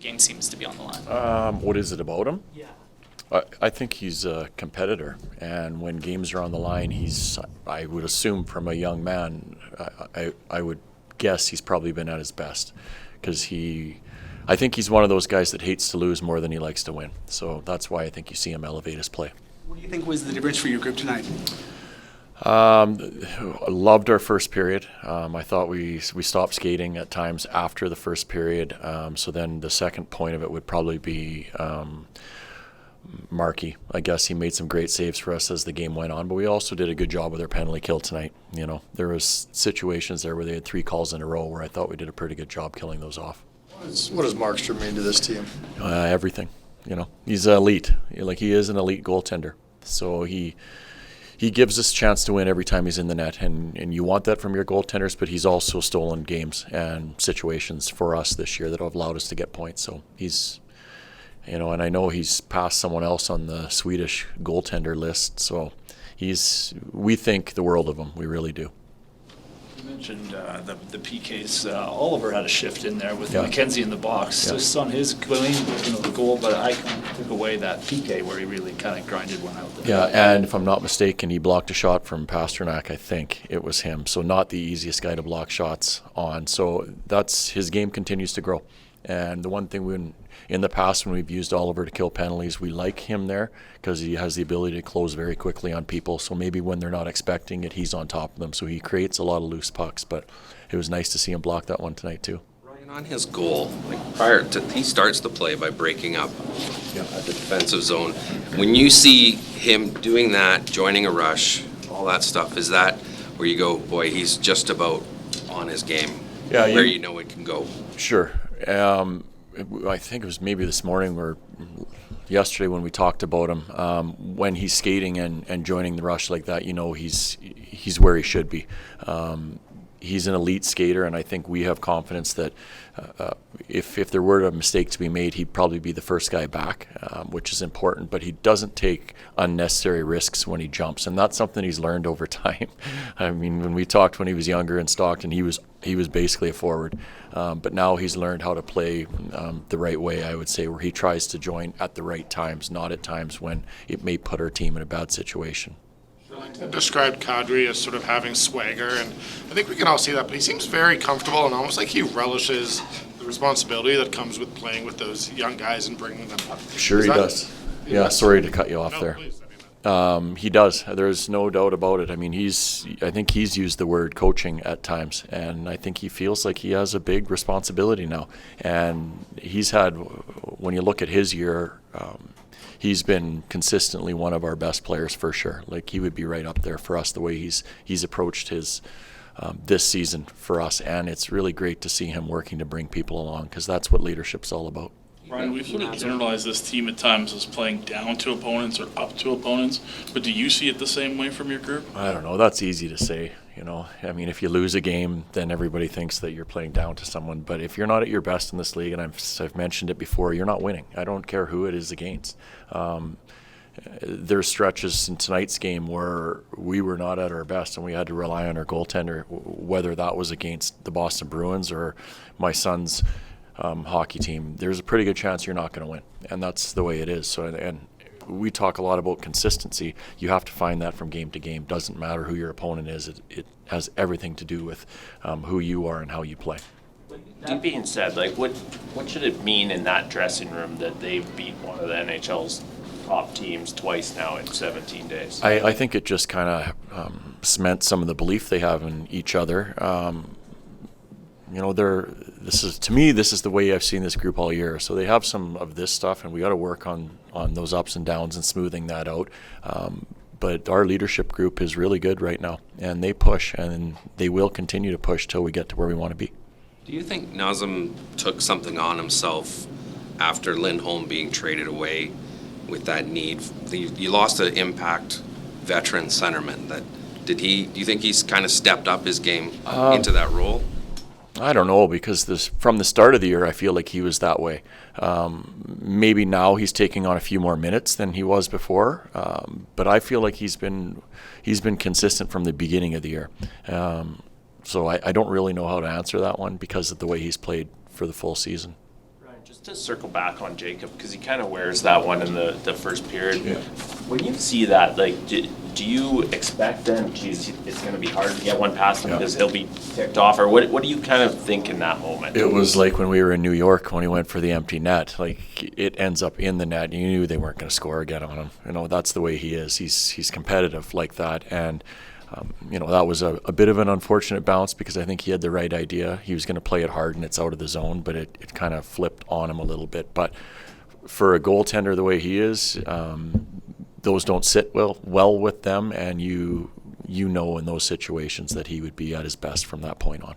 game seems to be on the line. What is it about him? Yeah. I think he's a competitor, and when games are on the line, I would assume from a young man, I would guess he's probably been at his best, because I think he's one of those guys that hates to lose more than he likes to win. So that's why I think you see him elevate his play. What do you think was the difference for your group tonight? I loved our first period. I thought we stopped skating at times after the first period. So then the second point of it would probably be Markey. I guess he made some great saves for us as the game went on, but we also did a good job with our penalty kill tonight. You know, there was situations there where they had 3 calls in a row where I thought we did a pretty good job killing those off. What does Markstrom mean to this team? Everything. You know, he's elite. Like, he is an elite goaltender. So he gives us a chance to win every time he's in the net, and you want that from your goaltenders, but he's also stolen games and situations for us this year that have allowed us to get points. So he's, you know, and I know he's passed someone else on the Swedish goaltender list, so we think the world of him. We really do. You mentioned the PKs. Oliver had a shift in there with Yeah. McKenzie in the box. Yeah. Just on his the goal, but I kind of took away that PK where he really kind of grinded one out there. Yeah, and if I'm not mistaken, he blocked a shot from Pasternak. I think it was him. So not the easiest guy to block shots on. So that's his game continues to grow. And the one thing in the past when we've used Oliver to kill penalties, we like him there because he has the ability to close very quickly on people. So maybe when they're not expecting it, he's on top of them. So he creates a lot of loose pucks. But it was nice to see him block that one tonight too. Ryan, on his goal, he starts the play by breaking up at the defensive zone. When you see him doing that, joining a rush, all that stuff, is that where you go, boy, he's just about on his game, Yeah, where you know it can go? Sure. I think it was maybe this morning or yesterday when we talked about him. When he's skating and joining the rush like that, you know he's where he should be. He's an elite skater, and I think we have confidence that if there were a mistake to be made, he'd probably be the first guy back, which is important. But he doesn't take unnecessary risks when he jumps, and that's something he's learned over time. I mean, when we talked when he was younger in Stockton, he was basically a forward, but now he's learned how to play the right way, I would say, where he tries to join at the right times, not at times when it may put our team in a bad situation. Described Kadri as sort of having swagger, and I think we can all see that, but he seems very comfortable and almost like he relishes the responsibility that comes with playing with those young guys and bringing them up. Sure, he does. Yeah, sorry to cut you off there. Please, He does. There's no doubt about it. I mean, I think he's used the word coaching at times, and I think he feels like he has a big responsibility now. And he's had, when you look at his year, he's been consistently one of our best players for sure. Like, he would be right up there for us the way he's approached his this season for us, and it's really great to see him working to bring people along, because that's what leadership's all about. Brian, we've sort of generalized this team at times as playing down to opponents or up to opponents, but do you see it the same way from your group? I don't know. That's easy to say. You know, I mean, if you lose a game, then everybody thinks that you're playing down to someone. But if you're not at your best in this league, and I've mentioned it before, you're not winning. I don't care who it is against. There's stretches in tonight's game where we were not at our best and we had to rely on our goaltender, whether that was against the Boston Bruins or my son's hockey team. There's a pretty good chance you're not going to win, and that's the way it is. So, and we talk a lot about consistency. You have to find that from game to game. Doesn't matter who your opponent is. It has everything to do with who you are and how you play. That being said, like what should it mean in that dressing room that they've beat one of the NHL's top teams twice now in 17 days? I think it just kind of cements some of the belief they have in each other. You know, this is the way I've seen this group all year. So they have some of this stuff, and we got to work on those ups and downs and smoothing that out. But our leadership group is really good right now, and they push, and they will continue to push till we get to where we want to be. Do you think Nazem took something on himself after Lindholm being traded away with that need? You lost an impact veteran centerman. Do you think he's kind of stepped up his game into that role? I don't know, because from the start of the year, I feel like he was that way. Maybe now he's taking on a few more minutes than he was before, but I feel like he's been consistent from the beginning of the year. So I don't really know how to answer that one because of the way he's played for the full season. Right, just to circle back on Jacob, because he kind of wears that one in the first period. Yeah. When you see that, like, do you expect then, geez, it's going to be hard to get one past him Yeah. because he'll be ticked off, or what do you kind of think in that moment? It was like when we were in New York when he went for the empty net. Like, it ends up in the net. You knew they weren't going to score again on him. You know, that's the way he is. He's competitive like that. And, you know, that was a bit of an unfortunate bounce because I think he had the right idea. He was going to play it hard and it's out of the zone, but it kind of flipped on him a little bit. But for a goaltender the way he is, those don't sit well with them, and you know in those situations that he would be at his best from that point on.